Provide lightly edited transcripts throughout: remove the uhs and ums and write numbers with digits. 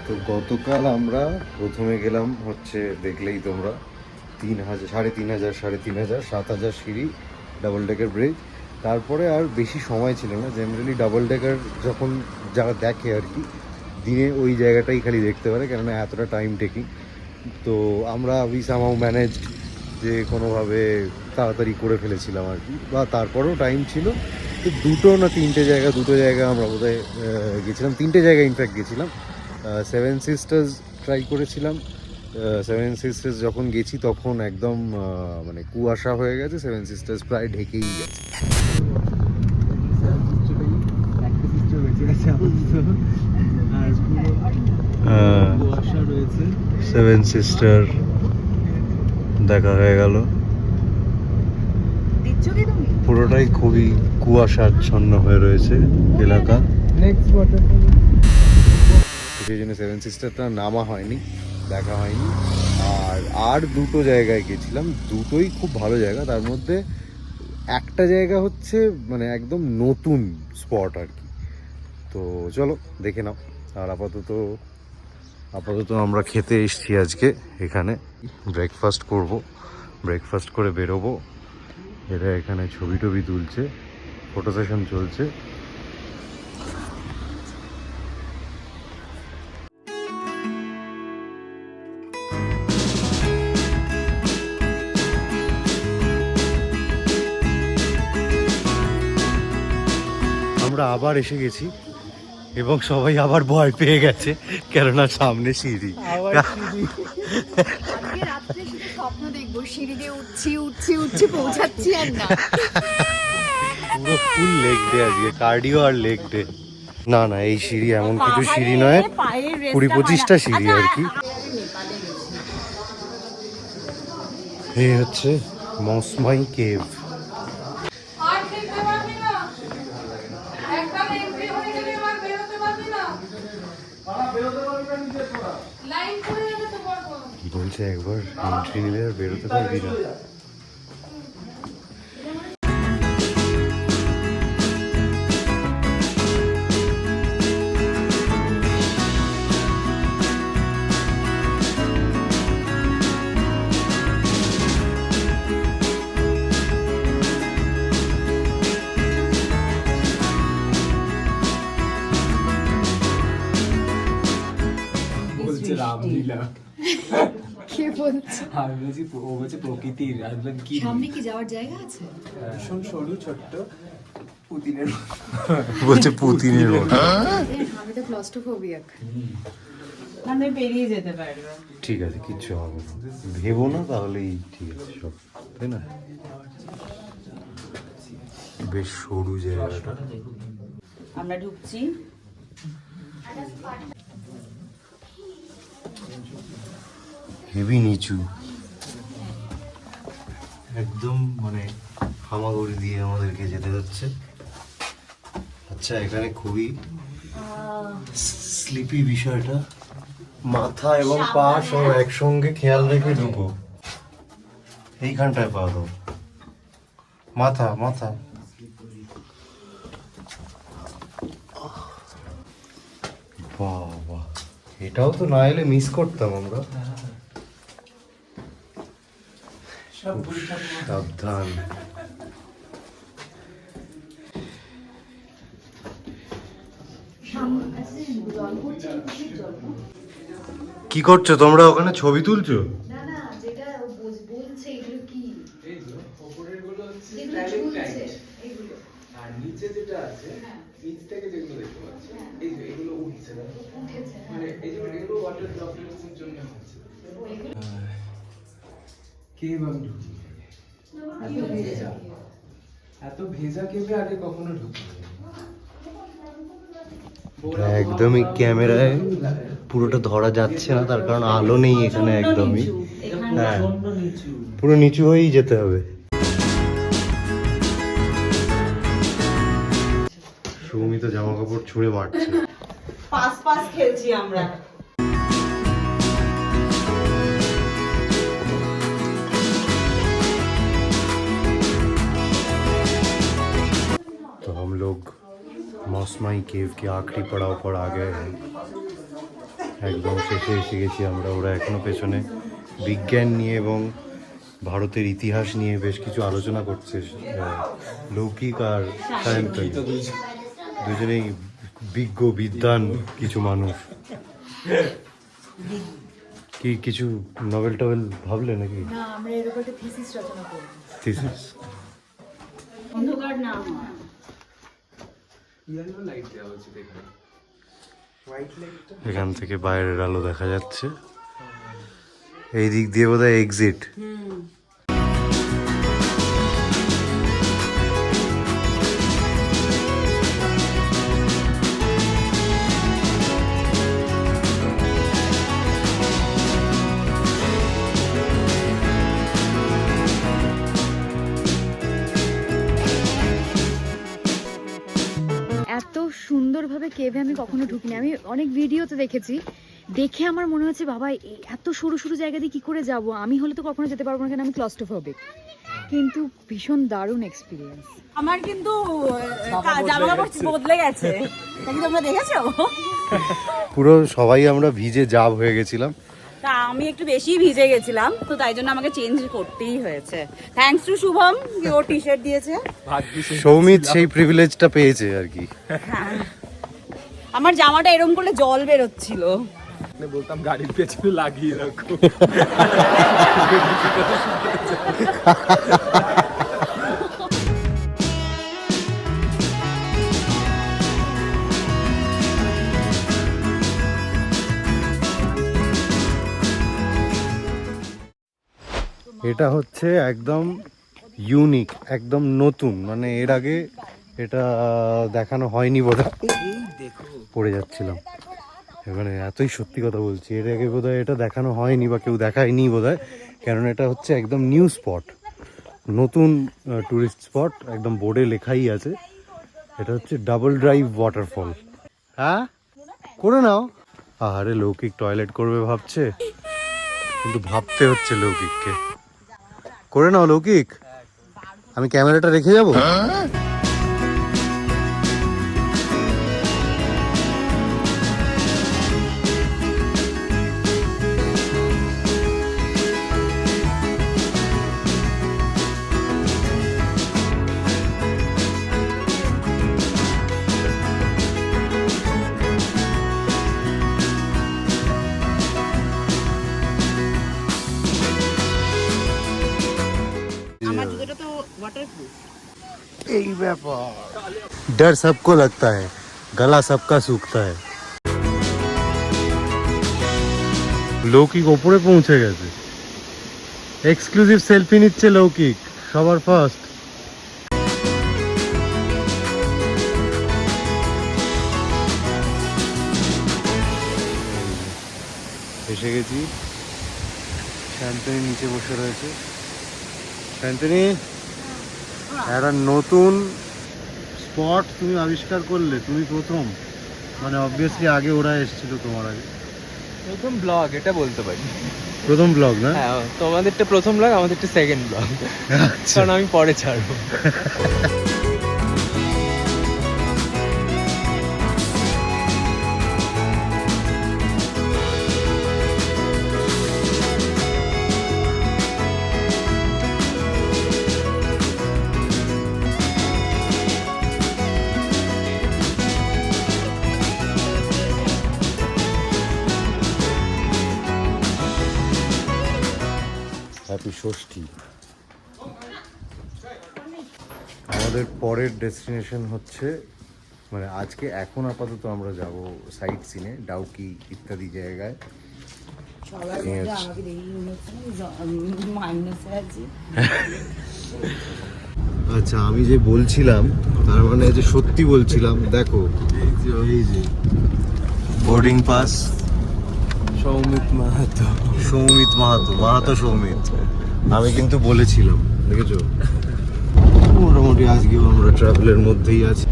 তো গতকাল আমরা প্রথমে গেলাম হচ্ছে, দেখলেই তোমরা 3000, 3500, 3500, 7000 সিঁড়ি, ডাবল ডেকার ব্রিজ। তারপরে আর বেশি সময় ছিল না। জেনারেলি ডাবল ডেকার যখন যারা দেখে আর কি, দিনে ওই জায়গাটাই খালি দেখতে পারে, কেননা এতটা টাইম টেকিং। তো আমরা উই সামহাউ ম্যানেজড যে কোনোভাবে তাড়াতাড়ি করে ফেলেছিলাম আর কি, বা তারপরেও টাইম ছিল। তো দুটো জায়গা আমরা বোধহয় গেছিলাম, 3টে জায়গায় ইনফ্যাক্ট গেছিলাম। সেভেন সিস্টার্স ট্রাই করেছিলাম। সেভেন সিস্টার্স যখন গেছি তখন একদম মানে কুয়াশা হয়ে গেছে, সেভেন সিস্টার্স প্রায় ঢেকেই গেছে। সেভেন সিস্টার দেখা হয়ে গেল। পুরোটাই খুবই কুয়াশাচ্ছন্ন হয়ে রয়েছে এলাকা, সেই জন্য সেভেন সিস্টারটা নামা হয়নি, দেখা হয়নি। আর দুটো জায়গায় গেছিলাম, দুটোই খুব ভালো জায়গা। তার মধ্যে একটা জায়গা হচ্ছে মানে একদম নতুন স্পট আর কি। তো চলো দেখে নাও। আর আপাতত আমরা খেতে এসেছি আজকে এখানে, ব্রেকফাস্ট করব। ব্রেকফাস্ট করে বেরোবো। এরা এখানে ছবি টবি তুলছে, ফটো সেশন চলছে। আমরা আবার এসে গেছি এবং সবাই আবার ভয় পেয়ে গেছে, কেননা সামনে সিঁড়ি। স্বপ্ন দেখবো সিঁড়ি দিয়ে উঠছি পৌঁছাচ্ছি আর না। পুরো ফুল লেগ ডে আজকে, কার্ডিও আর লেগ ডে। না এই সিঁড়ি এমন কিছু সিঁড়ি নয়, 20-25টা সিঁড়ি আর কি। এই হচ্ছে মসমাই কেভ। কি বলছে, একবার এন্ট্রি নিলে আর বেরোতে পারবি না। কে বলছে? আমি বলছি ও বলছে প্রকৃতির। আমি বললাম কি সামনে কি যাওয়ার জায়গা আছে? ভীষণ সরু ছোট্ট পুতিনের বলছে পুতিনের মতো। আমি তো ক্লস্ট্রোফোবিয়াক। আমি বেরিয়ে যেতে পারবো। ঠিক আছে, কিচ্ছু হবে না, ভেবো না, তাহলেই ঠিক আছে সব, তাই না? বেশ সরু জায়গাটা। আমরা ঢুকছি। হেভি নিচু, একদম মানে হামাগুড়ি দিয়ে আমাদেরকে যেতে হচ্ছে। আচ্ছা, এখানে খুবই স্লিপি বিষয়টা, মাথা এবং পা সব একসঙ্গে খেয়াল রেখে ঢুকো। এইখানটায় পা দাও, মাথা। বাবা, এটাও তো না এলে মিস করতাম আমরা। সাবধান। কি করছো তোমরা ওখানে, ছবি তুলছো? না যেটা বলছে এগুলো কি? এইগুলো উপরের গুলো হচ্ছে যেগুলো ডাইরেক্ট ঝুলছে, লাইট, এগুলো। আর নিচে যেটা আছে নিচ থেকে যেগুলো দেখতে পাচ্ছি এই যে এগুলো উঠছে না, উঠেছে। মানে এই যে এগুলো ওয়াটার ড্রপলেটসের জন্য হচ্ছে। কেভ আমি ঢুকি, এত ভেজা কেভে আগে কখনো ঢুকি। একদমই ক্যামেরায় পুরোটা ধরা যাচ্ছে না, তার কারণ আলো নেই এখানে একদমই। হ্যাঁ, পুরো নিচু হয়েই যেতে হবে। সুমিত জামা কাপড় ছুঁড়ে মারছে। পাস খেলছি আমরা। तो हम लोग मौसमाई केव के आखिरी पड़ाव पर आ गए हैं। একদম শেষে এসে গেছি আমরা। ওরা এখনো পেছনে বিজ্ঞান নিয়ে এবং ভারতের ইতিহাস নিয়ে বেশ কিছু আলোচনা করছে। লৌকিক আর সায়ন্তন দুজনেই বিজ্ঞ বিদ্বান কিছু মানুষ। কি কিছু নভেল টভেল ভাবলে নাকি? না, আমরা এরকম একটা থিসিস রচনা করব। থিসিস? অন্ধকার না ইয়েলো লাইট দেওয়া হচ্ছে এখানে, হোয়াইট লাইটটা এখান থেকে বাইরের আলো দেখা যাচ্ছে। এই দিক দিয়ে বোধহয় এক্সিট। এত সুন্দরভাবে কেভে আমি কখনো ঢুকিনি। আমি অনেক ভিডিওতে দেখেছি, দেখে আমার মনে হচ্ছে বাবা এত সরু সরু জায়গা দিয়ে কি করে যাব, আমি হলে তো কখনো যেতে পারবো না, কারণ আমি ক্লস্ট্রোফোবিক। কিন্তু ভীষণ দারুণ এক্সপিরিয়েন্স। আমার কিন্তু জামা কাপড় বদলে গেছে, নাকি তোমরা দেখেছো? পুরো সবাই আমরা ভিজে জাব হয়ে গেছিলাম। তা আমি একটু বেশি ভিজে গেছিলাম, তো তাই জন্য আমাকে চেঞ্জ করতেই হয়েছে। থ্যাঙ্কস টু শুভম, ও টি শার্ট দিয়েছে। সৌমিত সেই প্রিভিলেজটা পেয়েছে আর কি। আমার জামাটা এরকম করলে জল বেরোচ্ছিল। বলতাম গাড়ির পেছনে লাগিয়ে রাখো। এটা হচ্ছে একদম ইউনিক, একদম নতুন, মানে এর আগে এটা দেখানো হয়নি বোধহয়। পড়ে যাচ্ছিলাম মানে এতই সত্যি কথা বলছি, এর আগে বোধহয় এটা দেখানো হয়নি বা কেউ দেখায়নি বোধহয়, কারণ এটা হচ্ছে একদম নিউ স্পট, নতুন টুরিস্ট স্পট, একদম বোর্ডে লেখাই আছে। এটা হচ্ছে ডাবল ড্রাইভ ওয়াটারফল। হ্যাঁ করে নাও। আরে লৌকিক টয়লেট করবে ভাবছে, কিন্তু ভাবতে হচ্ছে লৌকিককে। করে নাও লৌকিক, আমি ক্যামেরাটা রেখে যাবো। আমার জুতোটা তো ওয়াটারপ্রুফ। এই ব্যাপার, डर सबको लगता है, गला सबका सूखता है। লৌকিক ওপরে পৌঁছে গেছে, এক্সক্লুসিভ সেলফি নিচ্ছে লৌকিক সবার ফার্স্ট। এসে গেছি, শান্তনী নিচে বসে রয়েছে। শান্তনী, একটা নতুন স্পট তুমি আবিষ্কার করলে, তুমি প্রথম, মানে অবভিয়াসলি আগে ওরা এসেছিল তোমার আগে। প্রথম ব্লগ এটা বলতে পারি। প্রথম ব্লগ না? হ্যাঁ, তোমাদেরটা প্রথম ব্লগ, আমাদেরটা সেকেন্ড ব্লগ, কারণ আমি পরে ছাড়বো। হ্যাপি ষষ্ঠী। আমাদের পরের ডেস্টিনেশন হচ্ছে, মানে আজকে এখন আপাতত আমরা যাব সাইট সিনে, ডাউকি ইত্যাদি জায়গায়। আচ্ছা, আমি যে বলছিলাম তার মানে যে সত্যি বলছিলাম, দেখো এই যে বোর্ডিং পাস, সৌমিত মাহাতো, মাহাতো সৌমিত। আমি কিন্তু বলেছিলাম, দেখেছো? মোটামুটি আজকেও আমরা ট্রাভেলের মধ্যেই আছি।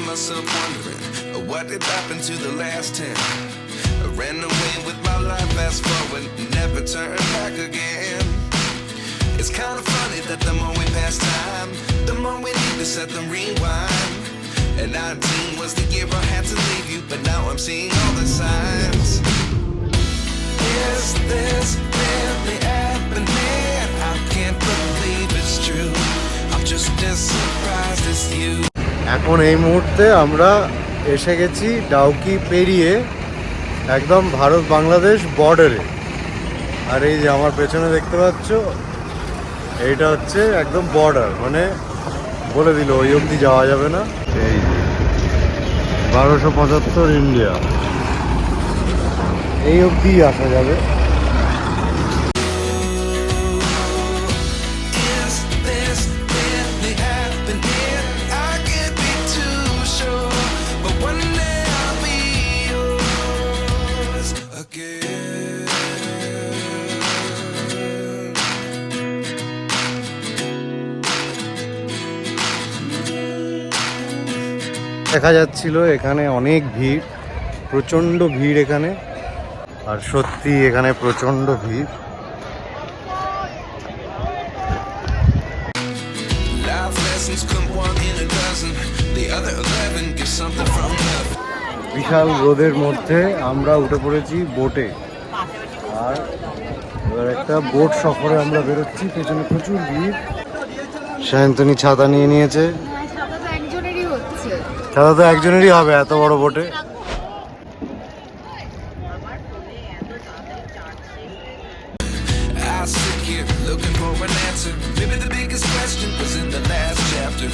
Myself wondering what did happen to the last 10. I ran away with my life, fast forward, never never turn back again. It's kind of funny that the more we pass time, the more we need to set the rewind. And 19 was the year I had to leave you, but now I'm seeing all the signs. Is this really happening? I can't believe it's true. I'm just as surprised as you. এখন এই মুহূর্তে আমরা এসে গেছি ডাউকি পেরিয়ে একদম ভারত বাংলাদেশ বর্ডারে। আর এই যে আমার পেছনে দেখতে পাচ্ছ, এইটা হচ্ছে একদম বর্ডার, মানে বলে দিল ওই অবধি যাওয়া যাবে না। এই 1275 ইন্ডিয়া, এই অবধি আসা যাবে। Is this really happening? I can't be too sure, but one day I'll be yours again. দেখা যাচ্ছিল এখানে অনেক ভিড়, প্রচণ্ড ভিড় এখানে। আর সত্যি এখানে প্রচণ্ড ভিড়। Life lessons come one in a dozen. The other 11 get something from nothing. বিশাল রোদের মধ্যে আমরা উঠে পড়েছি বোটে। আর এবার একটা বোট সফরে আমরা বেরোচ্ছি, পেছনে প্রচুর ভিড়। সায়ন্তনী ছাতা নিয়ে নিয়েছে। ছাতা তো একজনেরই হচ্ছে। ছাতা তো একজনেরই হবে এত বড় বোটে। I sit here looking for an answer. Maybe the biggest question was in the last chapter.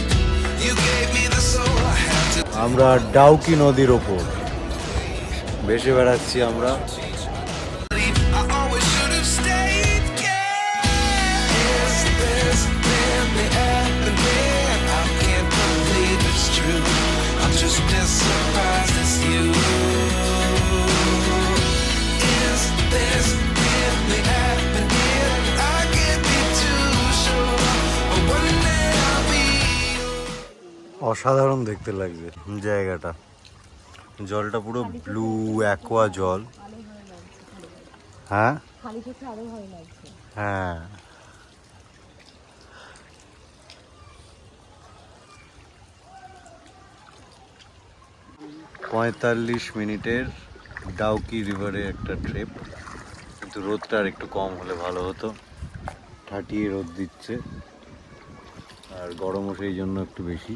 You gave me the soul I have to. আমরা ডাউকি নদীর ওপর ভেসে বেড়াচ্ছি আমরা। I always should have stayed. Yeah. Is this really happening? I can't believe it's true. I'm just as surprised as you. Is this really happening? I can't be too sure, but one day I'll be yours. অসাধারণ দেখতে লাগছে জায়গাটা। জলটা পুরো blue aqua জল। হ্যাঁ খালি চোখে আরো ভালো লাগছে। হ্যাঁ, পঁয়তাল্লিশ মিনিটের ডাউকি রিভারে একটা ট্রিপ, কিন্তু রোদটা আর একটু কম হলে ভালো হতো। ঠাটিয়ে রোদ দিচ্ছে আর গরমও সেই জন্য একটু বেশি,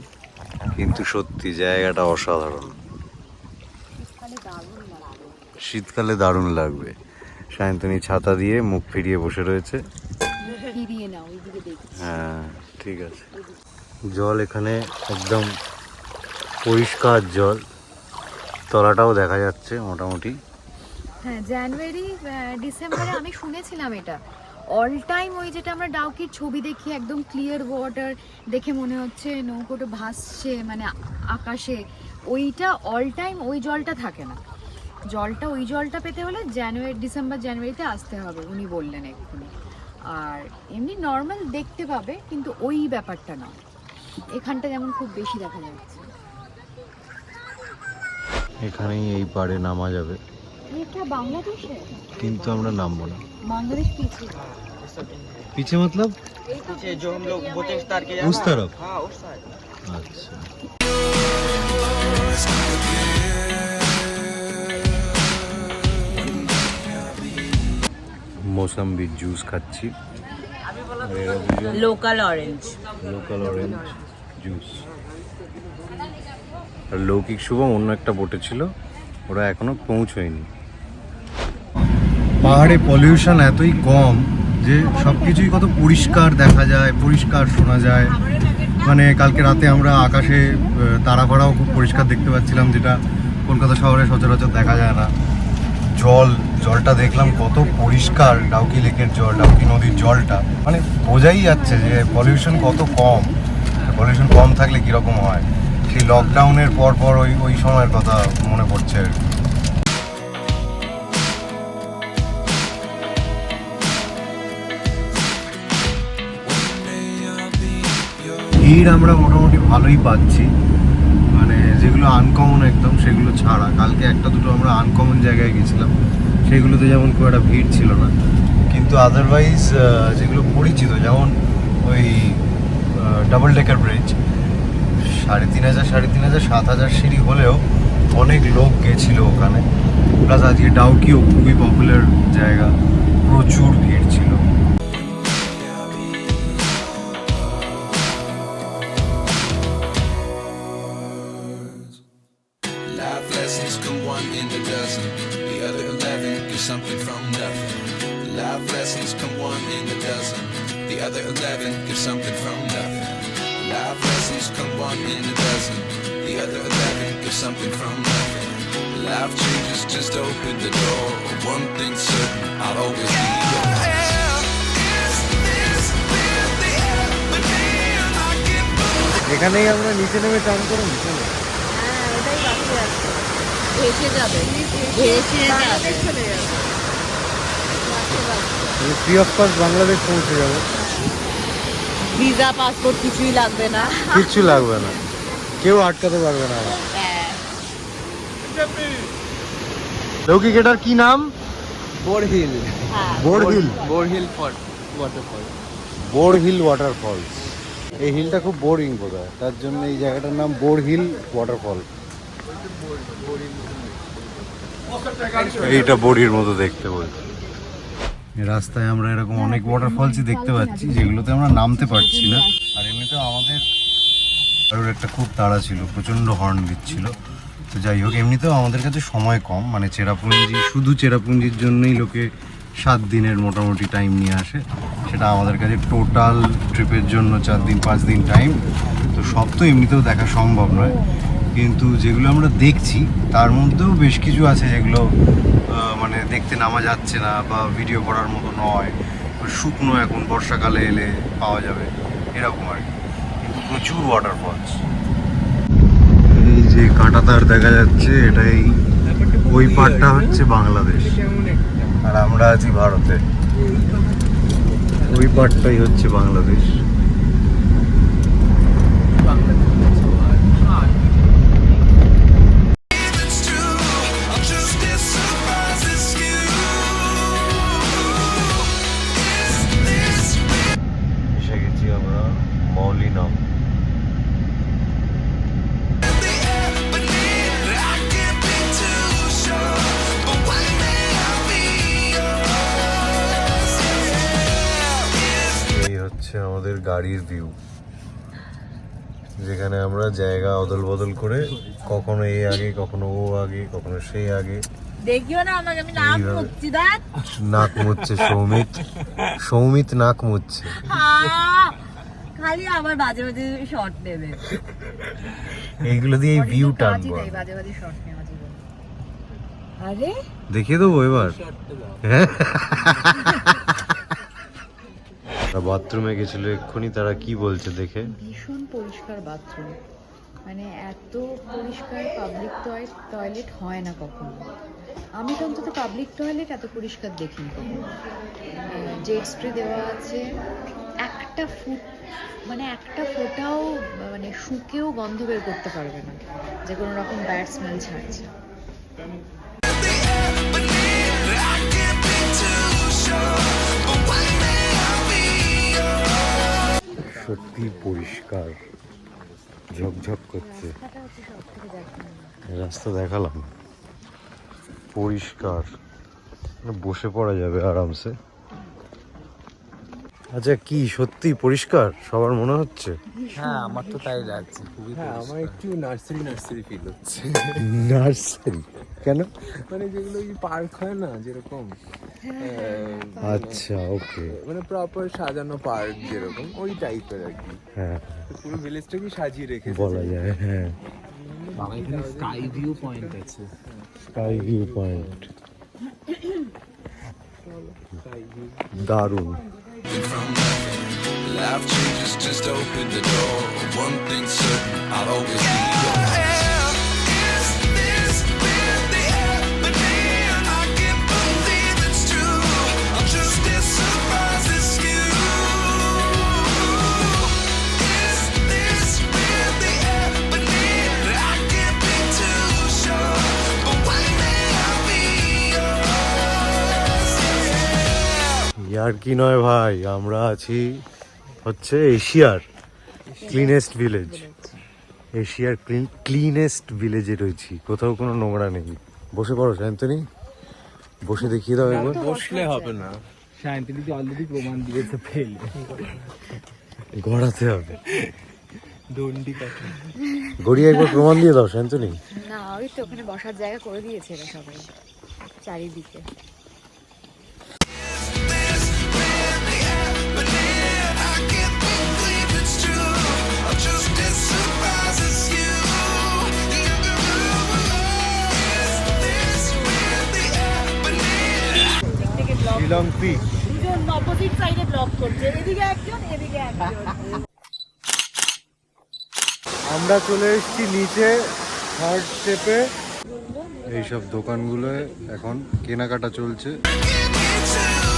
কিন্তু সত্যি জায়গাটা অসাধারণ। শীতকালে দারুণ লাগবে। সায়ন্তনী ছাতা দিয়ে মুখ ফিরিয়ে বসে রয়েছে। ফিরিয়ে নাও, ওইদিকে দেখছি। হ্যাঁ ঠিক আছে। জল এখানে একদম পরিষ্কার জল, তলাটাও দেখা যাচ্ছে মোটামুটি। হ্যাঁ, জানুয়ারি ডিসেম্বরে আমি শুনেছিলাম এটা অল টাইম ওই যেটা আমরা ডাউকির ছবি দেখি একদম ক্লিয়ার ওয়াটার দেখে মনে হচ্ছে নৌকোটা ভাসছে মানে আকাশে, ওইটা অল টাইম ওই জলটা থাকে না। ওই জলটা পেতে হলে ডিসেম্বর জানুয়ারিতে আসতে হবে, উনি বললেন এক্ষুনি। আর এমনি নর্মাল দেখতে পাবে, কিন্তু ওই ব্যাপারটা না। এখানটা যেমন খুব বেশি দেখা যাচ্ছে। এখানেই এই পাড়ে নামা যাবে, এটা বাংলাদেশে, কিন্তু আমরা নামবো না। बांग्लादेश पीछे पीछे मतलब पीछे जो हम लोग बोटिंग स्टार्ट किया उस तरफ? हाँ उस साइड। अच्छा, मौसम्बी जूस खाচ্ছি, local orange. Local orange juice. আর লৌকিক শুভম অন্য একটা বোটে ছিল, ওরা এখনো পৌঁছয়নি। পাহাড়ে পলিউশন এতই কম যে সব কিছুই কত পরিষ্কার দেখা যায়, পরিষ্কার শোনা যায়। মানে কালকে রাতে আমরা আকাশে তারাপাড়াও খুব পরিষ্কার দেখতে পাচ্ছিলাম, যেটা কলকাতা শহরে সচরাচর দেখা যায় না। জলটা দেখলাম কত পরিষ্কার, ডাউকি লেকের জল, ডাউকি নদীর জলটা, মানে বোঝাই যাচ্ছে যে পলিউশন কত কম। পলিউশন কম থাকলে কীরকম হয়, সেই লকডাউনের পর ওই সময়ের কথা মনে পড়ছে আর কি। ভিড় আমরা মোটামুটি ভালোই পাচ্ছি, মানে যেগুলো আনকমন একদম সেগুলো ছাড়া। কালকে একটা দুটো আমরা আনকমন জায়গায় গেছিলাম, সেগুলোতে যেমন খুব একটা ভিড় ছিল না, কিন্তু আদারওয়াইজ যেগুলো পরিচিত যেমন ওই ডাবল ডেকার ব্রিজ 3,500 7,000 সিঁড়ি হলেও অনেক লোক গেছিল ওখানে। প্লাস আজকে ডাউকিও খুবই পপুলার জায়গা, প্রচুর ভিড় ছিল। Life lessons come one in a dozen. The other 11 get something from nothing. Life lessons come one in a dozen. The other 11 get something from nothing. Life lessons come one in a dozen. The other 11 get something from nothing. Life changes, just open the door. One thing's certain, I'll always be yours. এখানেই আমরা নিচে নেমে চান করুন। ভেসে যাবে, ভেসে যাবে। ফ্রি অফ কস্ট বাংলাদেশ পৌঁছে যাবো, ভিসা পাসপোর্ট কিছুই লাগবে না, কিচ্ছু লাগবে না, কেউ আটকাতে পারবে না। লৌকিক এটার কি নাম? বোরহিল। বোরহিল। বোরহিল ওয়াটারফল। বোরহিল ওয়াটারফলস। এই হিলটা খুব বোরিং বোধহয়, তার জন্য এই জায়গাটার নাম বোরহিল ওয়াটারফল। এইটা বড়ির মতো দেখতে বলছে। রাস্তায় আমরা এরকম অনেক ওয়াটারফলসই দেখতে পাচ্ছি যেগুলোতে আমরা নামতে পারছি না। আর এমনিতেও আমাদের কারোর একটা খুব তাড়া ছিল, প্রচণ্ড হর্ন দিচ্ছিল। তো যাই হোক, এমনিতেও আমাদের কাছে সময় কম, মানে চেরাপুঞ্জি, শুধু চেরাপুঞ্জির জন্যই লোকে 7 দিনের মোটামুটি টাইম নিয়ে আসে। সেটা আমাদের কাছে টোটাল ট্রিপের জন্য 4 দিন 5 দিন টাইম। তো সব তো এমনিতেও দেখা সম্ভব নয়, কিন্তু যেগুলো আমরা দেখছি তার মধ্যেও বেশ কিছু আছে যেগুলো মানে দেখতে নামা যাচ্ছে না বা ভিডিও করার মতো নয়, শুকনো এখন বর্ষাকালে এলে পাওয়া যাবে এরকম আর কি। কিন্তু প্রচুর ওয়াটারফলস। এই যে কাঁটাতার দেখা যাচ্ছে, এটাই ওই পাড়টা হচ্ছে বাংলাদেশ আর আমরা আছি ভারতে। ওই পাড়টাই হচ্ছে বাংলাদেশ। এসে গেছি আমরা মৌলিনাম। এই হচ্ছে আমাদের গাড়ির ভিউ, যেখানে আমরা জায়গা অদল বদল করে কখনো এ আগে, কখনো ও আগে, কখনো সে আগে। দেখিও না আমাকে, আমি নাক মুচ্ছি। দেখ নাক মুচ্ছে সৌমিত নাক মুচ্ছে। খালি আবার বাজে বাজে শর্ট নেবে, এইগুলো দিয়ে এই ভিউ টানবো। বাজে বাজে শর্ট নেওয়া জীবন। আরে দেখিয়ে দেবো এবার। হ্যাঁ, বাথরুমে গেছিল এক্ষুনি, তারা কি বলছে দেখে। ভীষণ পরিষ্কার বাথরুম, মানে এত পরিষ্কার পাবলিক টয়লেট হয় না কখনো। আমি তো অন্তত পাবলিক টয়লেট এত পরিষ্কার দেখিনি কখনো। জেট স্প্রে দেওয়া আছে, একটা ফোঁটাও মানে শুকেও গন্ধ বের করতে পারবে না যে কোনো রকম ব্যাড স্মেল ছাড়ছে। সত্যি পরিষ্কার, ঝকঝক করছে। রাস্তা দেখালাম, পরিষ্কার, বসে পড়া যাবে আরামসে। আচ্ছা, কি সত্যি পরিষ্কার সবার মনে হচ্ছে? হ্যাঁ, আমার তো তাই লাগছে, খুবই। হ্যাঁ, আমার একটু নার্সারি ফিল হচ্ছে। নার্সারি কেন? মানে যেগুলো এই পার্ক হয় না যেরকম, আচ্ছা, ওকে, মানে প্রপার সাজানো পার্ক যেরকম ওই টাইপের আর কি। হ্যাঁ, পুরো ভিলেজটাকে সাজিয়ে রেখেছে বলা যায়। হ্যাঁ, এখানে স্কাই ভিউ পয়েন্ট আছে। স্কাই ভিউ পয়েন্ট দারুণ। Life changes, just open the door. One thing's certain, I'll always be yours. ইয়ার কি নয় ভাই, আমরা আছি হচ্ছে এশিয়ার ক্লিনেস্ট ভিলেজ। এশিয়ার ক্লিনেস্ট ভিলেজে রয়েছি, কোথাও কোনো নোংরা নেই। বসে পড়ো শান্তনি, বসে দেখিয়ে দাও একবার। বসলে হবে না, শান্তিদি অলরেডি প্রমাণ দিয়েছে ফেল। গড়াতে হবে, দণ্ডি কাটে। গড়িয়ে একবার প্রমাণ দিয়ে দাও শান্তনি। না ওই তো ওখানে বসার জায়গা করে দিয়েছে এরা সবাই চারিদিকে। I can't believe it's true. I'm just as surprised as you. You're the real one. Is this really happening? Shillong peak. দুজন অপোজিট সাইডে ব্লক করছে, এদিকে একজন এদিকে একজন। আমরা চলে এসেছি নিচে থার্ড স্টেপে। এইসব দোকানগুলো এখন কেনাকাটা চলছে। Get you.